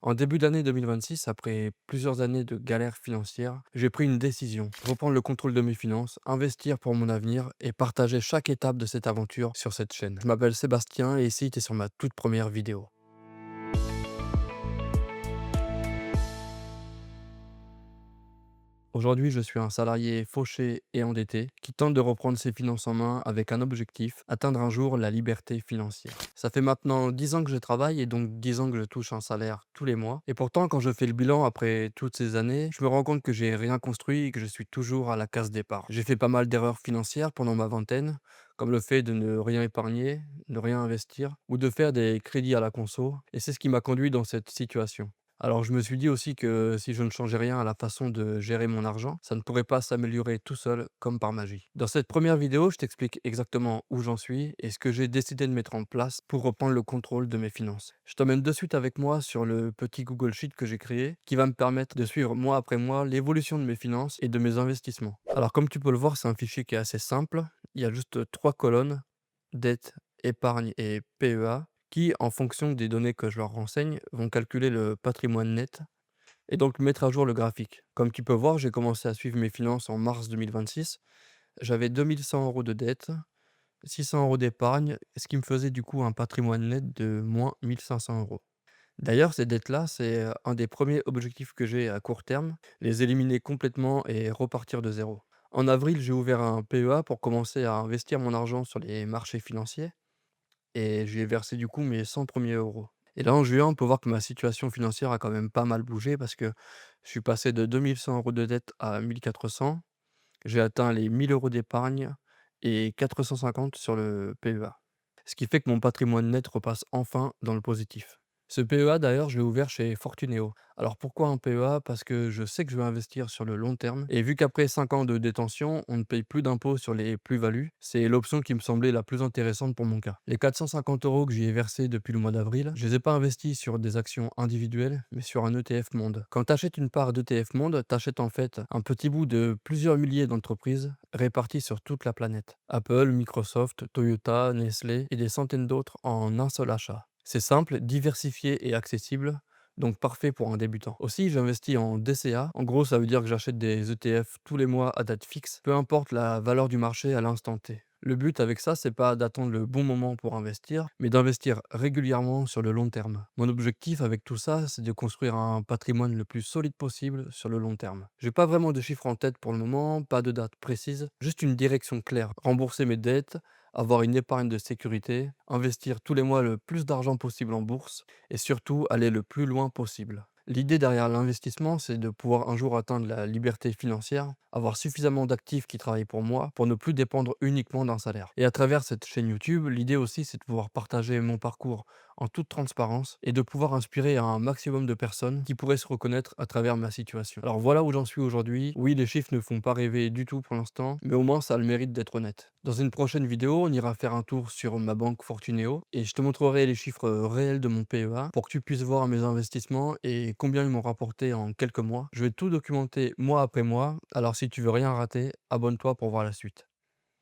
En début d'année 2026, après plusieurs années de galères financières, j'ai pris une décision: reprendre le contrôle de mes finances, investir pour mon avenir et partager chaque étape de cette aventure sur cette chaîne. Je m'appelle Sébastien et ici, tu es sur ma toute première vidéo. Aujourd'hui, je suis un salarié fauché et endetté qui tente de reprendre ses finances en main avec un objectif: atteindre un jour la liberté financière. Ça fait maintenant 10 ans que je travaille et donc 10 ans que je touche un salaire tous les mois. Et pourtant, quand je fais le bilan après toutes ces années, je me rends compte que j'ai rien construit et que je suis toujours à la case départ. J'ai fait pas mal d'erreurs financières pendant ma vingtaine, comme le fait de ne rien épargner, ne rien investir ou de faire des crédits à la conso. Et c'est ce qui m'a conduit dans cette situation. Alors je me suis dit aussi que si je ne changeais rien à la façon de gérer mon argent, ça ne pourrait pas s'améliorer tout seul comme par magie. Dans cette première vidéo, je t'explique exactement où j'en suis et ce que j'ai décidé de mettre en place pour reprendre le contrôle de mes finances. Je t'emmène de suite avec moi sur le petit Google Sheet que j'ai créé qui va me permettre de suivre mois après mois l'évolution de mes finances et de mes investissements. Alors comme tu peux le voir, c'est un fichier qui est assez simple. Il y a juste trois colonnes: dette, épargne et PEA, qui, en fonction des données que je leur renseigne, vont calculer le patrimoine net et donc mettre à jour le graphique. Comme tu peux voir, j'ai commencé à suivre mes finances en mars 2026. J'avais 2 100 € de dette, 600 € d'épargne, ce qui me faisait du coup un patrimoine net de moins 1 500 €. D'ailleurs, ces dettes-là, c'est un des premiers objectifs que j'ai à court terme: les éliminer complètement et repartir de zéro. En avril, j'ai ouvert un PEA pour commencer à investir mon argent sur les marchés financiers et j'ai versé du coup mes 100 premiers euros. Et là, en juin, on peut voir que ma situation financière a quand même pas mal bougé parce que je suis passé de 2 100 € de dette à 1 400. J'ai atteint les 1 000 € d'épargne et 450 sur le PEA. Ce qui fait que mon patrimoine net repasse enfin dans le positif. Ce PEA, d'ailleurs, je l'ai ouvert chez Fortuneo. Alors pourquoi un PEA? Parce que je sais que je vais investir sur le long terme. Et vu qu'après 5 ans de détention, on ne paye plus d'impôts sur les plus-values, c'est l'option qui me semblait la plus intéressante pour mon cas. Les 450 € que j'y ai versés depuis le mois d'avril, je les ai pas investis sur des actions individuelles, mais sur un ETF Monde. Quand tu achètes une part d'ETF Monde, tu achètes en fait un petit bout de plusieurs milliers d'entreprises réparties sur toute la planète: Apple, Microsoft, Toyota, Nestlé et des centaines d'autres en un seul achat. C'est simple, diversifié et accessible, donc parfait pour un débutant. Aussi, j'investis en DCA. En gros, ça veut dire que j'achète des ETF tous les mois à date fixe, peu importe la valeur du marché à l'instant T. Le but avec ça, c'est pas d'attendre le bon moment pour investir, mais d'investir régulièrement sur le long terme. Mon objectif avec tout ça, c'est de construire un patrimoine le plus solide possible sur le long terme. J'ai pas vraiment de chiffres en tête pour le moment, pas de date précise, juste une direction claire: rembourser mes dettes, avoir une épargne de sécurité, investir tous les mois le plus d'argent possible en bourse et surtout aller le plus loin possible. L'idée derrière l'investissement, c'est de pouvoir un jour atteindre la liberté financière, avoir suffisamment d'actifs qui travaillent pour moi pour ne plus dépendre uniquement d'un salaire. Et à travers cette chaîne YouTube, l'idée aussi, c'est de pouvoir partager mon parcours en toute transparence et de pouvoir inspirer un maximum de personnes qui pourraient se reconnaître à travers ma situation. Alors voilà où j'en suis aujourd'hui. Oui, les chiffres ne font pas rêver du tout pour l'instant, mais au moins ça a le mérite d'être honnête. Dans une prochaine vidéo, on ira faire un tour sur ma banque Fortuneo et je te montrerai les chiffres réels de mon PEA pour que tu puisses voir mes investissements et combien ils m'ont rapporté en quelques mois. Je vais tout documenter mois après mois, alors si tu veux rien rater, abonne-toi pour voir la suite.